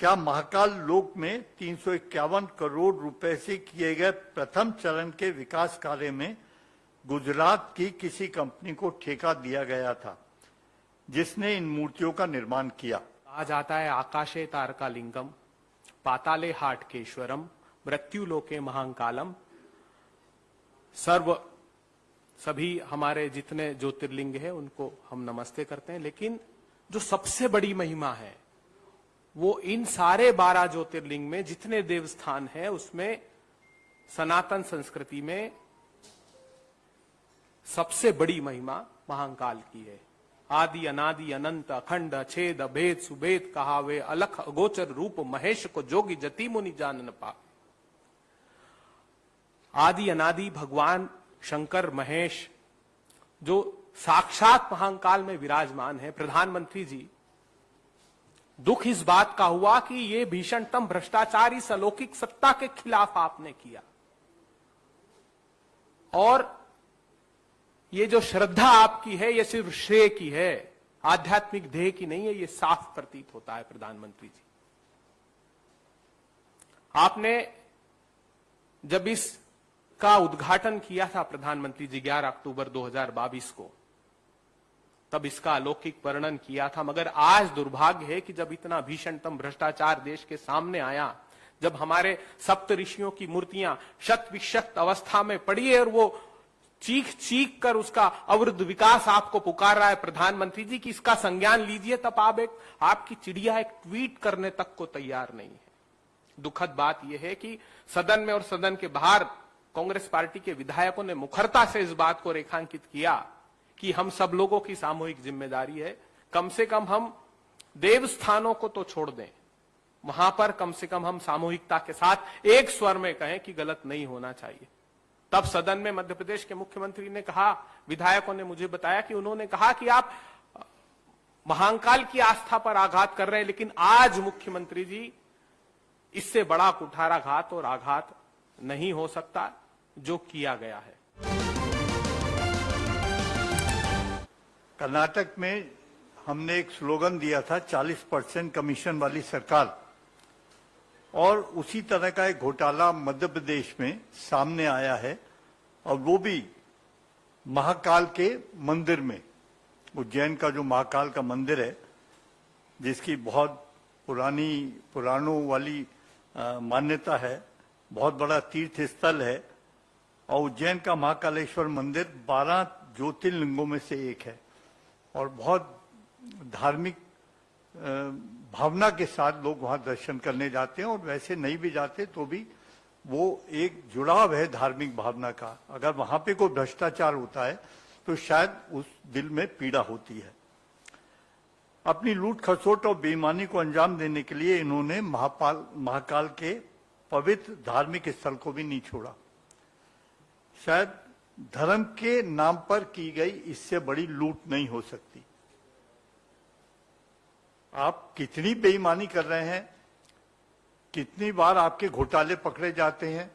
क्या महाकाल लोक में 351 करोड़ रुपए से किए गए प्रथम चरण के विकास कार्य में गुजरात की किसी कंपनी को ठेका दिया गया था जिसने इन मूर्तियों का निर्माण किया? कहा जाता है आकाशे तारकालिंगम, पाताले हाटकेश्वरम, मृत्युलोके महाकालम। सभी हमारे जितने ज्योतिर्लिंग है उनको हम नमस्ते करते हैं, लेकिन जो सबसे बड़ी महिमा है वो इन सारे 12 ज्योतिर्लिंग में जितने देवस्थान है उसमें सनातन संस्कृति में सबसे बड़ी महिमा महाकाल की है। आदि अनादि अनंत अखंड अछेद अभेद सुभेद कहावे, अलख अगोचर रूप महेश को जोगी जति मुनि जान न पा। आदि अनादि भगवान शंकर महेश जो साक्षात महाकाल में विराजमान है। प्रधानमंत्री जी, दुख इस बात का हुआ कि ये भीषणतम भ्रष्टाचार इस अलौकिक सत्ता के खिलाफ आपने किया, और ये जो श्रद्धा आपकी है ये सिर्फ श्रेय की है, आध्यात्मिक ध्येय की नहीं है, ये साफ प्रतीत होता है। प्रधानमंत्री जी, आपने जब इसका उद्घाटन किया था प्रधानमंत्री जी 11 अक्टूबर 2022 को, तब इसका अलौकिक वर्णन किया था। मगर आज दुर्भाग्य है कि जब इतना भीषणतम भ्रष्टाचार देश के सामने आया, जब हमारे सप्त ऋषियों की मूर्तियां शत विक्षत अवस्था में पड़ी है और वो चीख चीख कर उसका अवरुद्ध विकास आपको पुकार रहा है प्रधानमंत्री जी कि इसका संज्ञान लीजिए, तब आपकी चिड़िया एक ट्वीट करने तक को तैयार नहीं है। दुखद बात यह है कि सदन में और सदन के बाहर कांग्रेस पार्टी के विधायकों ने मुखरता से इस बात को रेखांकित किया कि हम सब लोगों की सामूहिक जिम्मेदारी है, कम से कम हम देवस्थानों को तो छोड़ दें, वहां पर कम से कम हम सामूहिकता के साथ एक स्वर में कहें कि गलत नहीं होना चाहिए। तब सदन में मध्य प्रदेश के मुख्यमंत्री ने कहा, विधायकों ने मुझे बताया कि उन्होंने कहा कि आप महाकाल की आस्था पर आघात कर रहे हैं, लेकिन आज मुख्यमंत्री जी इससे बड़ा कुठाराघात और आघात नहीं हो सकता जो किया गया है। कर्नाटक में हमने एक स्लोगन दिया था 40% कमीशन वाली सरकार, और उसी तरह का एक घोटाला मध्य प्रदेश में सामने आया है, और वो भी महाकाल के मंदिर में। उज्जैन का जो महाकाल का मंदिर है, जिसकी बहुत पुराणों वाली मान्यता है, बहुत बड़ा तीर्थ स्थल है, और उज्जैन का महाकालेश्वर मंदिर 12 ज्योतिर्लिंगों में से एक है, और बहुत धार्मिक भावना के साथ लोग वहां दर्शन करने जाते हैं, और वैसे नहीं भी जाते तो भी वो एक जुड़ाव है धार्मिक भावना का। अगर वहां पे कोई भ्रष्टाचार होता है तो शायद उस दिल में पीड़ा होती है। अपनी लूट खसोट और बेईमानी को अंजाम देने के लिए इन्होंने महाकाल के पवित्र धार्मिक स्थल को भी नहीं छोड़ा। शायद धर्म के नाम पर की गई इससे बड़ी लूट नहीं हो सकती। आप कितनी बेईमानी कर रहे हैं, कितनी बार आपके घोटाले पकड़े जाते हैं।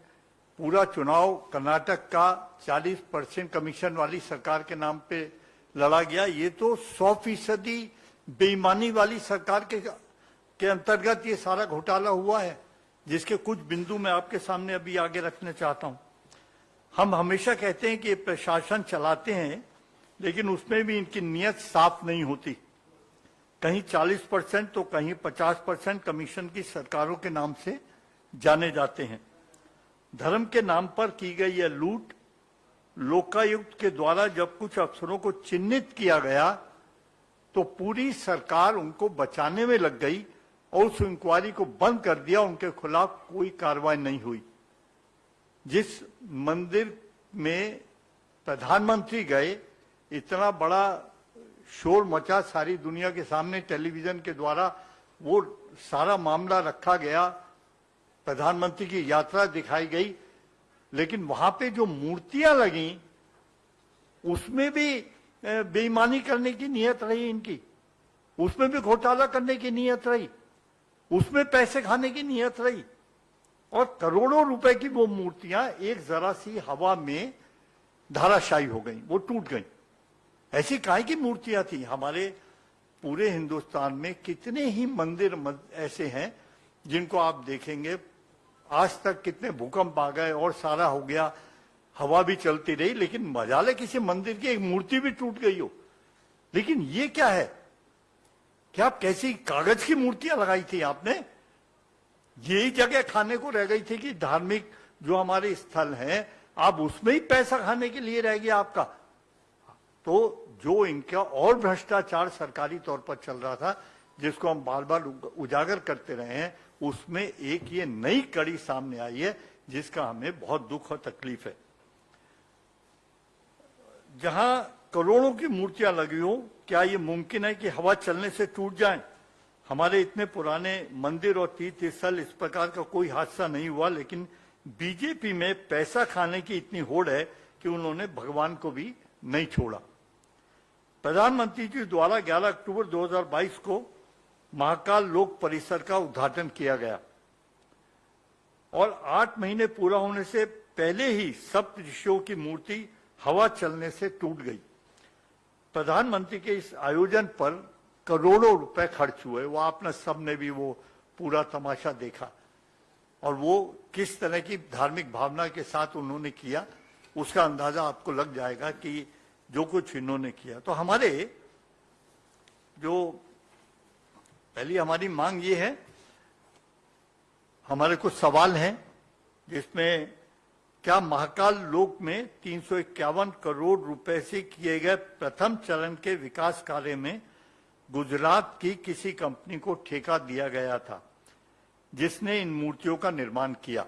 पूरा चुनाव कर्नाटक का 40% कमीशन वाली सरकार के नाम पे लड़ा गया। ये तो 100% बेईमानी वाली सरकार के अंतर्गत ये सारा घोटाला हुआ है, जिसके कुछ बिंदु मैं आपके सामने अभी आगे रखना चाहता हूं। हम हमेशा कहते हैं कि प्रशासन चलाते हैं, लेकिन उसमें भी इनकी नीयत साफ नहीं होती। कहीं 40% तो कहीं 50% कमीशन की सरकारों के नाम से जाने जाते हैं। धर्म के नाम पर की गई यह लूट, लोकायुक्त के द्वारा जब कुछ अफसरों को चिन्हित किया गया तो पूरी सरकार उनको बचाने में लग गई और उस इंक्वायरी को बंद कर दिया। उनके खिलाफ कोई कार्रवाई नहीं हुई। जिस मंदिर में प्रधानमंत्री गए, इतना बड़ा शोर मचा सारी दुनिया के सामने, टेलीविजन के द्वारा वो सारा मामला रखा गया, प्रधानमंत्री की यात्रा दिखाई गई, लेकिन वहां पे जो मूर्तियां लगी उसमें भी बेईमानी करने की नीयत रही इनकी, उसमें भी घोटाला करने की नीयत रही, उसमें पैसे खाने की नीयत रही, और करोड़ों रुपए की वो मूर्तियां एक जरा सी हवा में धाराशायी हो गई, वो टूट गई। ऐसी काहे की मूर्तियां थी? हमारे पूरे हिंदुस्तान में कितने ही मंदिर ऐसे हैं जिनको आप देखेंगे आज तक कितने भूकंप आ गए और सारा हो गया, हवा भी चलती रही, लेकिन मजाले किसी मंदिर की एक मूर्ति भी टूट गई हो। लेकिन ये क्या है? क्या आप कैसी कागज की मूर्तियां लगाई थी आपने? यही जगह खाने को रह गई थी कि धार्मिक जो हमारे स्थल हैं, आप उसमें ही पैसा खाने के लिए रह गया आपका। तो जो इनका और भ्रष्टाचार सरकारी तौर पर चल रहा था, जिसको हम बार बार उजागर करते रहे हैं, उसमें एक ये नई कड़ी सामने आई है जिसका हमें बहुत दुख और तकलीफ है। जहां करोड़ों की मूर्तियां लगी हो, क्या ये मुमकिन है कि हवा चलने से टूट जाएं? हमारे इतने पुराने मंदिर और तीर्थ स्थल, इस प्रकार का कोई हादसा नहीं हुआ, लेकिन बीजेपी में पैसा खाने की इतनी होड़ है कि उन्होंने भगवान को भी नहीं छोड़ा। प्रधानमंत्री जी द्वारा 11 अक्टूबर 2022 को महाकाल लोक परिसर का उद्घाटन किया गया और 8 महीने पूरा होने से पहले ही सप्त ऋषियों की मूर्ति हवा चलने से टूट गई। प्रधानमंत्री के इस आयोजन पर करोड़ों रुपए खर्च हुए। वो आपने सबने भी वो पूरा तमाशा देखा और वो किस तरह की धार्मिक भावना के साथ उन्होंने किया, उसका अंदाजा आपको लग जाएगा कि जो कुछ इन्होंने किया। तो हमारे जो पहली हमारी मांग ये है, हमारे कुछ सवाल हैं जिसमें क्या महाकाल लोक में 351 करोड़ रुपए से किए गए प्रथम चरण के विकास कार्य में गुजरात की किसी कंपनी को ठेका दिया गया था जिसने इन मूर्तियों का निर्माण किया?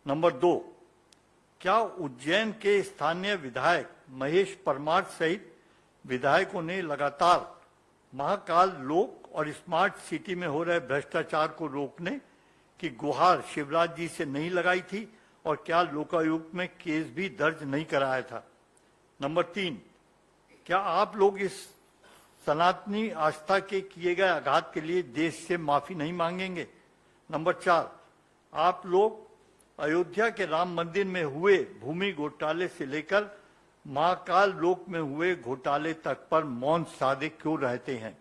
नंबर 2, क्या उज्जैन के स्थानीय विधायक महेश परमार सहित विधायकों ने लगातार महाकाल लोक और स्मार्ट सिटी में हो रहे भ्रष्टाचार को रोकने की गुहार शिवराज जी से नहीं लगाई थी और क्या लोकायुक्त में केस भी दर्ज नहीं कराया था? नंबर 3, क्या आप लोग इस सनातनी आस्था के किए गए आघात के लिए देश से माफी नहीं मांगेंगे? नंबर 4, आप लोग अयोध्या के राम मंदिर में हुए भूमि घोटाले से लेकर महाकाल लोक में हुए घोटाले तक पर मौन साधे क्यों रहते हैं?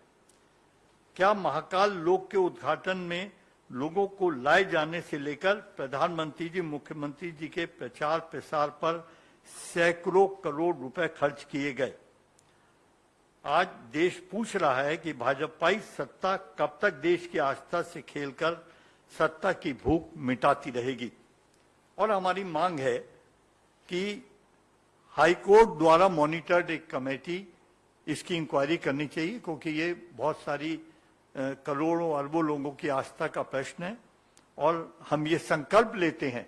क्या महाकाल लोक के उद्घाटन में लोगों को लाए जाने से लेकर प्रधानमंत्री जी, मुख्यमंत्री जी के प्रचार प्रसार पर सैकड़ों करोड़ रुपए खर्च किए गए? आज देश पूछ रहा है कि भाजपाई सत्ता कब तक देश की आस्था से खेलकर सत्ता की भूख मिटाती रहेगी? और हमारी मांग है कि हाईकोर्ट द्वारा मॉनिटर्ड एक कमेटी इसकी इंक्वायरी करनी चाहिए, क्योंकि ये बहुत सारी करोड़ों अरबों लोगों की आस्था का प्रश्न है। और हम ये संकल्प लेते हैं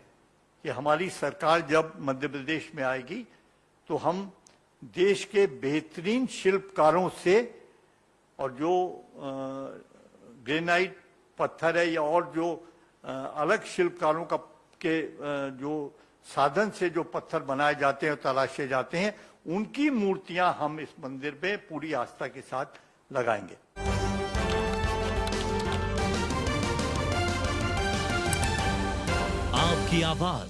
कि हमारी सरकार जब मध्य प्रदेश में आएगी तो हम देश के बेहतरीन शिल्पकारों से और जो ग्रेनाइट पत्थर है या और जो अलग शिल्पकारों का के जो साधन से जो पत्थर बनाए जाते हैं और तराशे जाते हैं, उनकी मूर्तियां हम इस मंदिर में पूरी आस्था के साथ लगाएंगे। आपकी आवाज